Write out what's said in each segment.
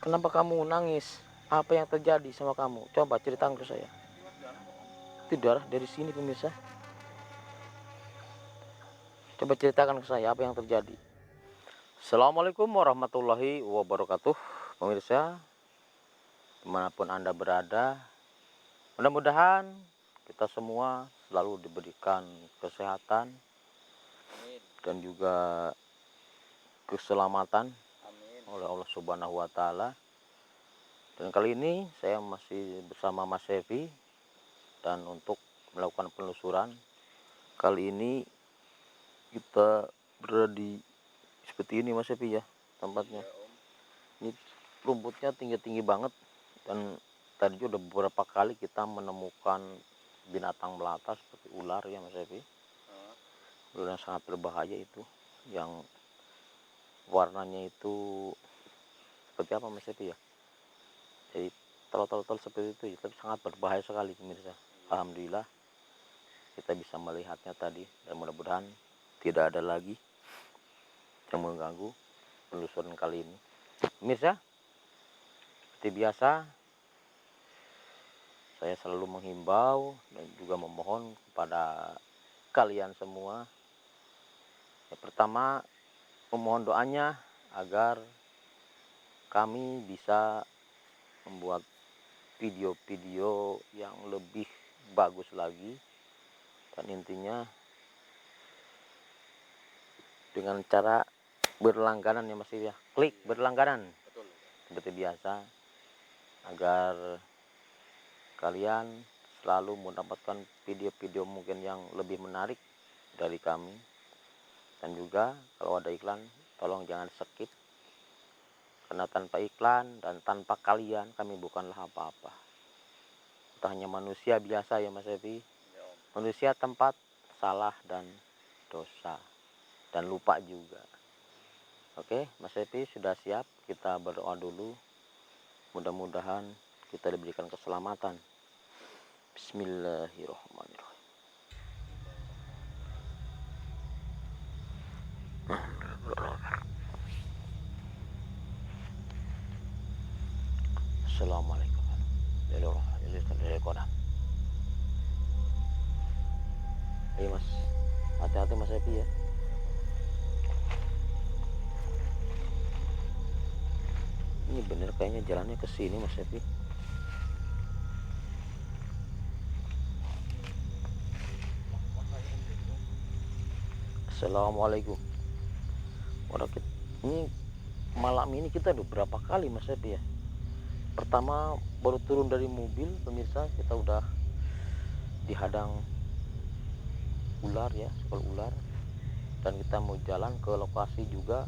Kenapa kamu nangis? Apa yang terjadi sama kamu? Coba ceritakan ke saya. Itu darah dari sini pemirsa. Coba ceritakan ke saya apa yang terjadi. Assalamualaikum warahmatullahi wabarakatuh. Pemirsa, dimanapun Anda berada, mudah-mudahan kita semua selalu diberikan kesehatan dan juga keselamatan oleh Allah Subhanahu wa Ta'ala. Dan kali ini saya masih bersama Mas Sevi, dan untuk melakukan penelusuran kali ini kita berada di seperti ini Mas Sevi ya tempatnya. Ini rumputnya tinggi-tinggi banget, dan tadi udah beberapa kali kita menemukan binatang melata seperti ular ya Mas Sevi. Ular yang sangat berbahaya itu, yang warnanya itu seperti apa Mas Sevi ya, jadi tol-tol seperti itu, tapi sangat berbahaya sekali pemirsa. Alhamdulillah kita bisa melihatnya tadi, dan mudah-mudahan tidak ada lagi yang mengganggu penelusuran kali ini. Pemirsa, seperti biasa saya selalu menghimbau dan juga memohon kepada kalian semua. Yang pertama, memohon doanya agar kami bisa membuat video-video yang lebih bagus lagi, dan intinya dengan cara berlangganan ya Mas ya, klik berlangganan. Betul. Seperti biasa, agar kalian selalu mendapatkan video-video mungkin yang lebih menarik dari kami. Dan juga kalau ada iklan, tolong jangan skip, karena tanpa iklan dan tanpa kalian kami bukanlah apa-apa. Kita hanya manusia biasa ya Mas Evi, manusia tempat salah dan dosa dan lupa juga. Oke Mas Evi, sudah siap? Kita berdoa dulu, mudah-mudahan kita diberikan keselamatan. Bismillahirrahmanirrahim. Assalamualaikum warahmatullahi wabarakatuh. Ayo Mas, hati-hati Mas Evi ya. Ini bener kayaknya jalannya ke sini Mas Evi. Assalamualaikum warahmatullahi. Ini malam ini kita udah berapa kali Mas Evi ya. Pertama baru turun dari mobil pemirsa, kita udah dihadang ular ya, sekol ular. Dan kita mau jalan ke lokasi juga,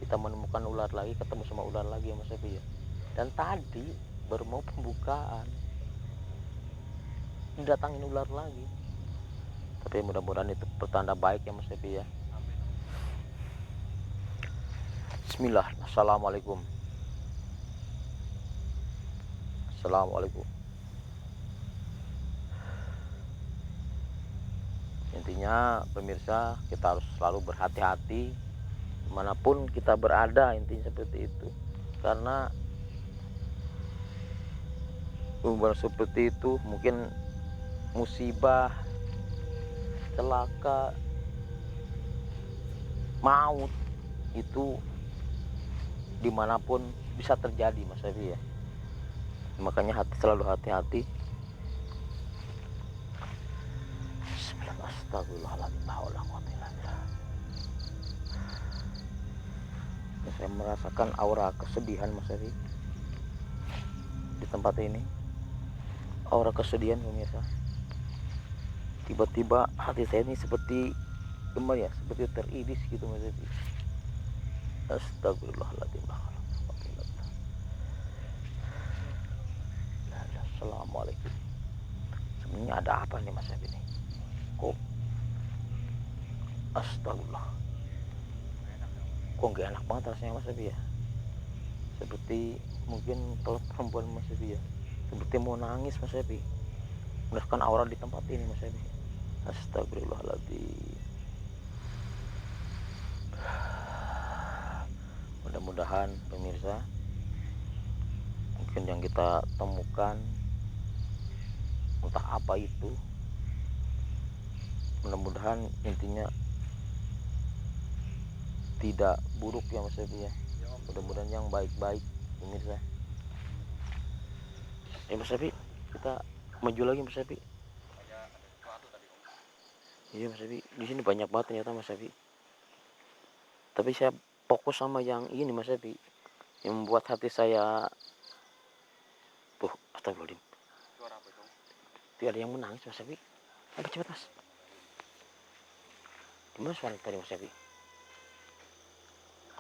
kita menemukan ular lagi, ketemu sama ular lagi ya Mas Evi ya. Dan tadi baru mau pembukaan didatangin ular lagi, tapi mudah-mudahan itu pertanda baik ya Mas Evi ya. Bismillah. Assalamualaikum. Assalamualaikum. Intinya pemirsa, kita harus selalu berhati-hati dimanapun kita berada, intinya seperti itu. Karena umur seperti itu mungkin musibah, celaka, maut itu dimanapun bisa terjadi Mas Evi ya. Makanya selalu hati-hati. Astagfirullahaladzim. Saya merasakan aura kesedihan Mas Evi di tempat ini. Aura kesedihan pemirsa. Tiba-tiba hati saya ini seperti gemar ya, seperti teriris gitu Mas Evi. Astagfirullahaladzim. Assalamualaikum. Sebenarnya ada apa nih Mas Evi nih? Kok astagfirullah, kok gak enak banget rasanya Mas Evi ya. Seperti mungkin kalau perempuan Mas Evi ya, seperti mau nangis Mas Evi merasakan aura di tempat ini Mas Evi. Astagfirullahaladzim. Mudah-mudahan pemirsa mungkin yang kita temukan, entah apa itu. Mudah-mudahan intinya tidak buruk ya Mas Ebi ya. Mudah-mudahan yang baik-baik pemirsa. Mas Ebi, kita maju lagi Mas Ebi. Iya Mas Ebi, di sini banyak banget ternyata Mas Ebi. Tapi saya fokus sama yang ini Mas Ebi, yang membuat hati saya astagfirullahaladzim. Suara apa itu? Tidak ada yang menangis Mas Ebi. Ayo cepat Mas. Gimana suara tadi Mas Ebi?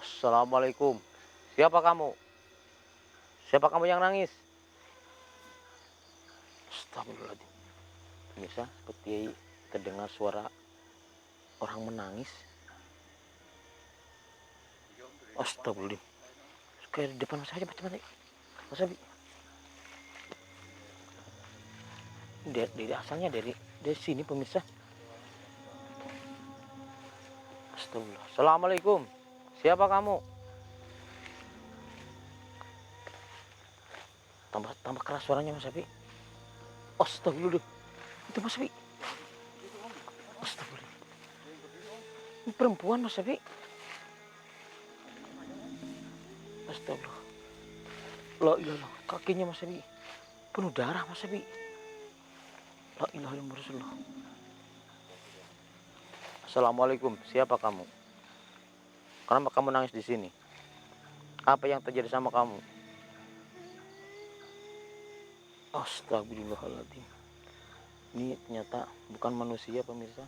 Assalamualaikum. Siapa kamu? Siapa kamu yang nangis? Astagfirullahaladzim. Pemirsa, seperti terdengar suara orang menangis. Astagfirullahaladzim. Kayak di depan Mas Ebi, cepat Mas Ebi. Dari asalnya dari sini pemirsa. Astagfirullah. Assalamualaikum. Siapa kamu? Tambah keras suaranya Mas Ebi. Astagfirullah. Itu Mas Ebi. Astagfirullah. Ini perempuan Mas Ebi. Astagfirullah. La ilaha illallah. Kakinya Mas Ebi penuh darah Mas Ebi. La ilaha illallah. Assalamualaikum. Siapa kamu? Kenapa kamu nangis di sini? Apa yang terjadi sama kamu? Astagfirullahaladzim. Ini ternyata bukan manusia pemirsa.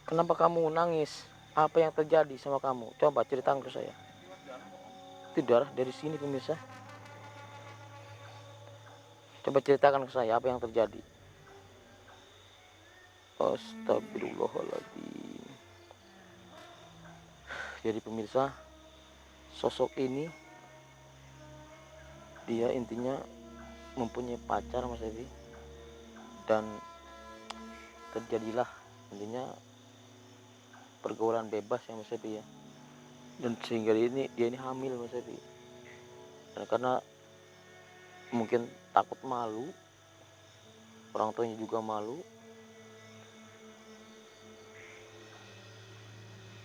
Kenapa kamu nangis? Apa yang terjadi sama kamu? Coba ceritakan ke saya. Itu darah dari sini pemirsa. Coba ceritakan ke saya apa yang terjadi. Astagfirullahaladzim. Jadi pemirsa, sosok ini dia intinya mempunyai pacar Mas Ebi, dan terjadilah intinya pergaulan bebas ya Mas Ebi ya, dan sehingga dia ini hamil Mas Ebi. Dan karena mungkin takut malu, orang tuanya juga malu.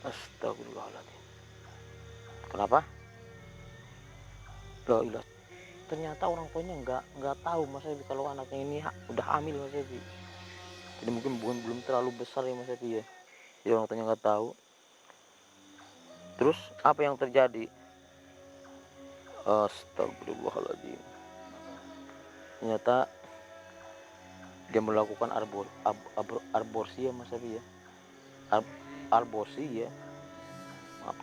Astagfirullahaladzim. Kenapa? La ilah. Ternyata orang tuanya nggak tahu Mas Ebi kalau anaknya ini udah hamil Mas Ebi. Jadi mungkin belum terlalu besar ya Mas Ebi ya. Jadi orang tuanya nggak tahu. Terus apa yang terjadi? Astagfirullahaladzim. Ternyata dia melakukan aborsi ya Mas Ebi ya. Aborsi ya. Maaf,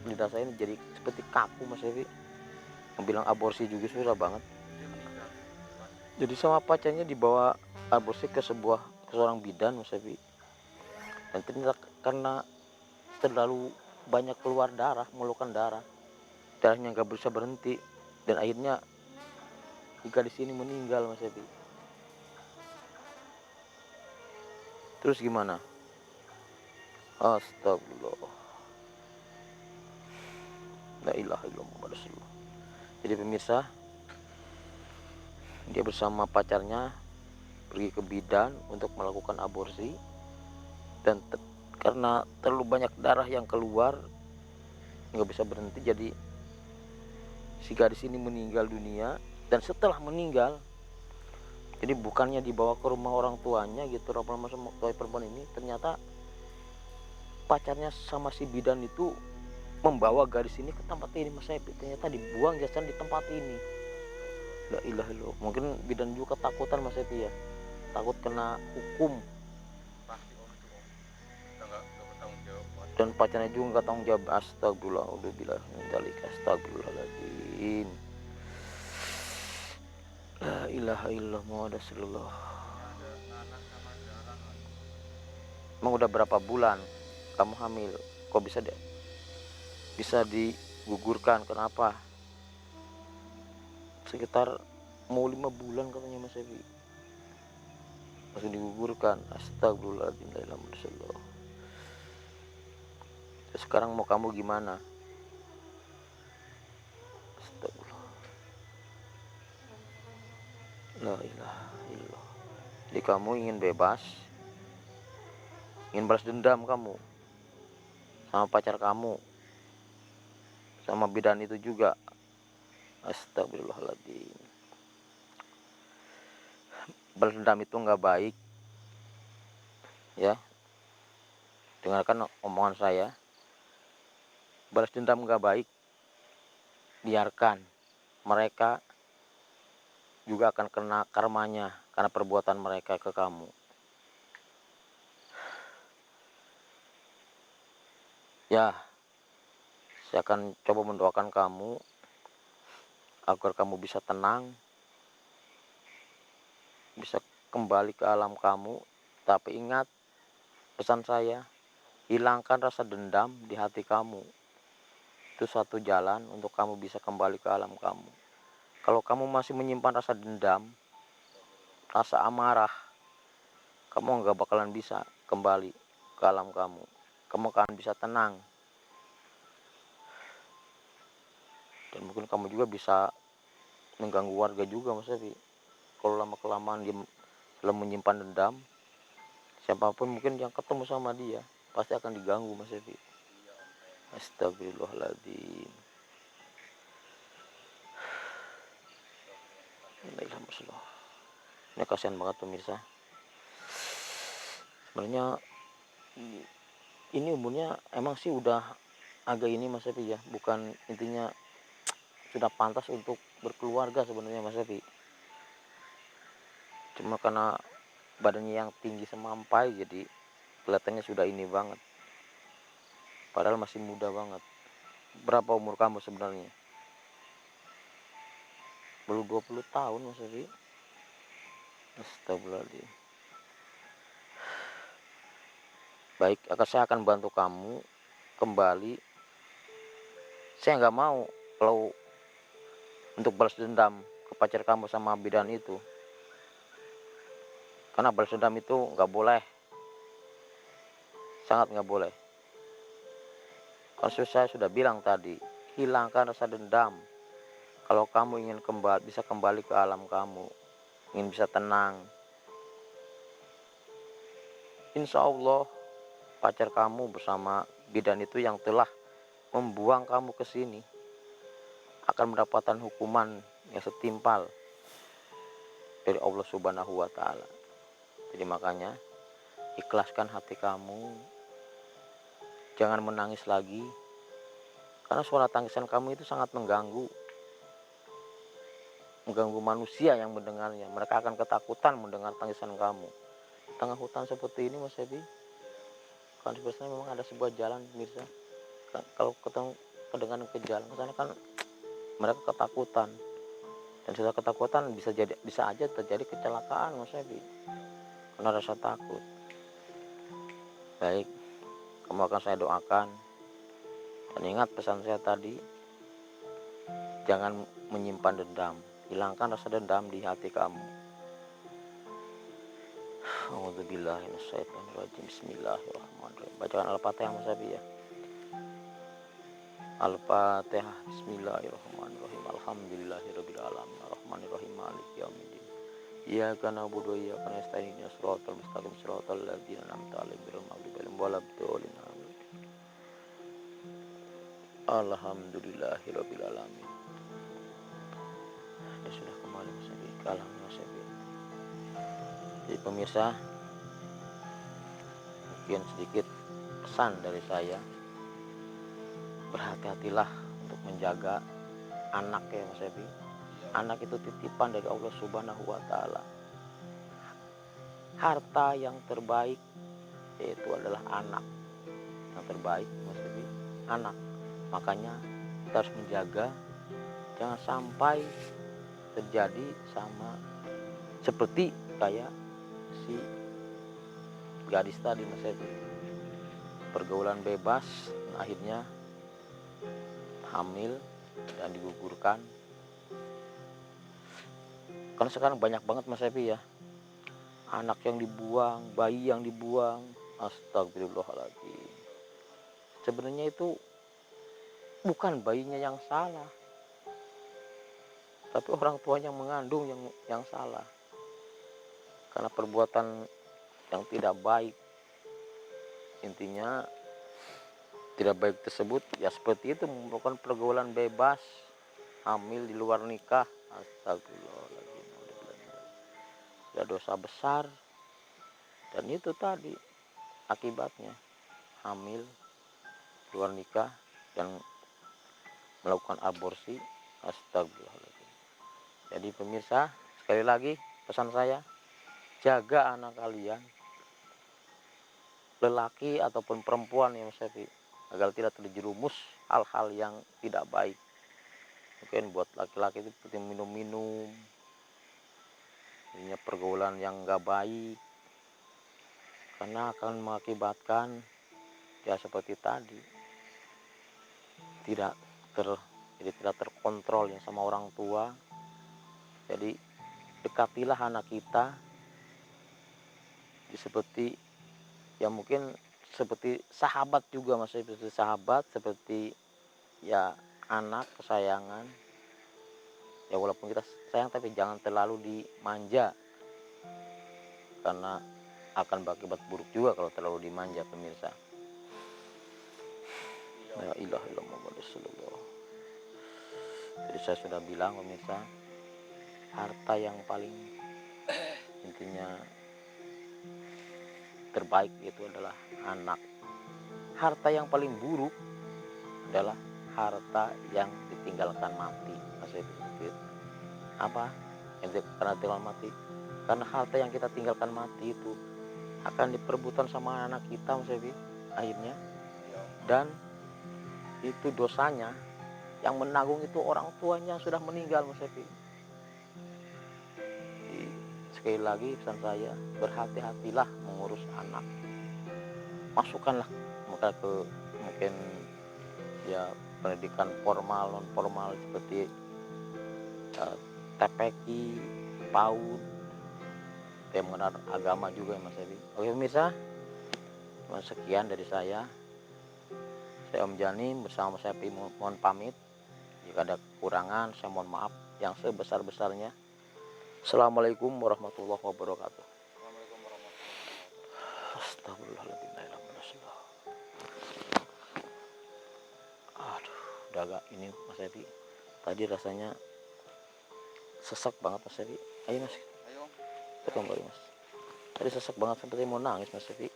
lidah saya ini jadi seperti kaku Mas Ebi. Bilang aborsi juga susah banget. Jadi sama pacarnya dibawa aborsi ke seorang bidan Mas Ebi. Dan ternyata karena terlalu banyak keluar darah, mengeluarkan darahnya nggak bisa berhenti, dan akhirnya gadis ini meninggal Mas Ebi. Terus gimana? Astagfirullah. La ilaha illallah. Jadi pemirsa, dia bersama pacarnya pergi ke bidan untuk melakukan aborsi, dan karena terlalu banyak darah yang keluar nggak bisa berhenti, jadi si gadis ini meninggal dunia. Dan setelah meninggal, jadi bukannya dibawa ke rumah orang tuanya gitu, sama perempuan ini, ternyata pacarnya sama si bidan itu membawa gadis ini ke tempat ini Mas Ebi. Ternyata dibuang jasad di tempat ini. La ilaha illallah. Mungkin bidan juga ketakutan Mas Ebi ya, takut kena hukum. Pasti om itu om. Nggak bertanggung jawab. Dan pacarnya juga nggak tanggung jawab. Astagfirullah. Astagfirullahaladzim. La ilaha illallah Muhammad Rasulullah. Emang udah berapa bulan kamu hamil? Kok bisa digugurkan? Kenapa? Sekitar mau 5 bulan katanya Mas Ebi, langsung digugurkan. Astagfirullahaladzim. La ilaha illallah. Sekarang mau kamu gimana? Astagfirullah. La ilaha illallah. Jadi kamu ingin bebas, ingin balas dendam kamu sama pacar kamu, sama bidan itu juga. Astagfirullahaladzim. Balas dendam itu nggak baik, ya. Dengarkan omongan saya. Balas dendam nggak baik. Biarkan mereka juga akan kena karmanya karena perbuatan mereka ke kamu. Ya, saya akan coba mendoakan kamu agar kamu bisa tenang, bisa kembali ke alam kamu. Tapi ingat pesan saya, hilangkan rasa dendam di hati kamu. Itu satu jalan untuk kamu bisa kembali ke alam kamu. Kalau kamu masih menyimpan rasa dendam, rasa amarah, kamu nggak bakalan bisa kembali ke alam kamu. Kamu akan bisa tenang. Dan mungkin kamu juga bisa mengganggu warga juga, Mas Evi. Kalau lama-kelamaan dia selalu menyimpan dendam, siapapun mungkin yang ketemu sama dia pasti akan diganggu, Mas Evi. Astagfirullahaladzim. Ini kasihan banget pemirsa. Sebenarnya ini umurnya emang sih udah agak ini, Mas Evi, ya. Bukan, intinya sudah pantas untuk berkeluarga sebenarnya, Mas Evi. Cuma karena badannya yang tinggi semampai, jadi kelihatannya sudah ini banget. Padahal masih muda banget. Berapa umur kamu sebenarnya? Baru 20 tahun, Mas Evi. Astagfirullahaladzim. Baik, saya akan bantu kamu kembali. Saya nggak mau kalau untuk balas dendam ke pacar kamu sama bidan itu. Karena balas dendam itu nggak boleh. Sangat nggak boleh. Kan saya sudah bilang tadi, hilangkan rasa dendam. Kalau kamu ingin bisa kembali ke alam kamu, ingin bisa tenang, insya Allah pacar kamu bersama bidan itu yang telah membuang kamu ke sini akan mendapatkan hukuman yang setimpal dari Allah Subhanahu wa Ta'ala. Jadi makanya ikhlaskan hati kamu, jangan menangis lagi, karena suara tangisan kamu itu sangat mengganggu manusia yang mendengarnya. Mereka akan ketakutan mendengar tangisan kamu. Di tengah hutan seperti ini, Mas Ebi, kan sebenarnya memang ada sebuah jalan, pemirsa. Kalau ketemu kedengaran ke jalan ke sana kan mereka ketakutan, dan setelah ketakutan bisa aja terjadi kecelakaan, Mas Ebi, karena rasa takut. Baik, kamu akan saya doakan. Dan ingat pesan saya tadi, jangan menyimpan dendam, hilangkan rasa dendam di hati kamu. A'udzubillahi minasyaitonirrajim. Bismillahirrahmanirrahim. Bacakan Al-Fatihah, Mas Abi, ya. Al-Fatihah. Bismillahirrahmanirrahim. Alhamdulillahirabbil alamin. Arrahmanirrahim. Maliki yaumiddin. Iyyaka na'budu wa iyyaka nasta'in. Ihdinas siratal mustaqim. Siratal ladzina an'amta 'alaihim ghairil maghdubi 'alaihim waladdallin. Alhamdulillahirabbil alamin. Ya sudah, kembali Mas Abi ke alam, Mas Abi. Jadi pemirsa, mungkin sedikit pesan dari saya, berhati-hatilah untuk menjaga anak, ya Mas Ebi. Anak itu titipan dari Allah Subhanahu wa Ta'ala. Harta yang terbaik yaitu adalah anak. Yang terbaik, Mas Ebi, anak. Makanya kita harus menjaga, jangan sampai terjadi sama seperti kayak si gadis tadi, Mas Ebi. Pergaulan bebas, akhirnya hamil dan digugurkan. Karena sekarang banyak banget, Mas Evi, ya, anak yang dibuang, bayi yang dibuang. Astagfirullahaladzim. Sebenarnya itu bukan bayinya yang salah, tapi orang tuanya mengandung yang salah karena perbuatan yang tidak baik. Intinya tidak baik tersebut ya seperti itu, merupakan pergaulan bebas, hamil di luar nikah. Astagfirullahaladzim, sudah dosa besar. Dan itu tadi akibatnya, hamil di luar nikah dan melakukan aborsi. Astagfirullahaladzim. Jadi pemirsa, sekali lagi pesan saya, jaga anak kalian, lelaki ataupun perempuan ya Mas Evi, agar tidak terjerumus hal-hal yang tidak baik. Mungkin buat laki-laki itu seperti minum-minum, ini pergaulan yang nggak baik, karena akan mengakibatkan ya seperti tadi, tidak tidak terkontrol ya sama orang tua. Jadi dekatilah anak kita seperti ya mungkin seperti sahabat juga Mas, seperti sahabat, seperti ya anak kesayangan. Ya walaupun kita sayang tapi jangan terlalu dimanja, karena akan berakibat buruk juga kalau terlalu dimanja pemirsa. La ilaha illallah Rasulullah. Jadi saya sudah bilang pemirsa, harta yang paling intinya terbaik itu adalah anak. Harta yang paling buruk adalah harta yang ditinggalkan mati. Masih sedikit apa yang karena tinggal mati, karena harta yang kita tinggalkan mati itu akan diperebutkan sama anak kita Mas Evi akhirnya, dan itu dosanya yang menanggung itu orang tuanya yang sudah meninggal Mas Evi. Sekali lagi pesan saya, berhati-hatilah mengurus anak. Masukkanlah mereka ke mungkin ya pendidikan formal, non formal seperti TPQ, PAUD, yang mengenal agama juga ya Mas Evi. Oke pemirsa, sekian dari saya. Saya Om Jani bersama Mas Evi mohon pamit. Jika ada kekurangan saya mohon maaf yang sebesar-besarnya. Assalamualaikum warahmatullahi wabarakatuh. Assalamualaikum warahmatullahi Astagfirullahaladzim. Aduh, udah agak ini Mas Evi. Tadi rasanya sesak banget Mas Evi. Ayo Mas, wabarakatuh. Ayo. kita kembali Mas. Tadi sesak banget seperti mau nangis Mas Evi.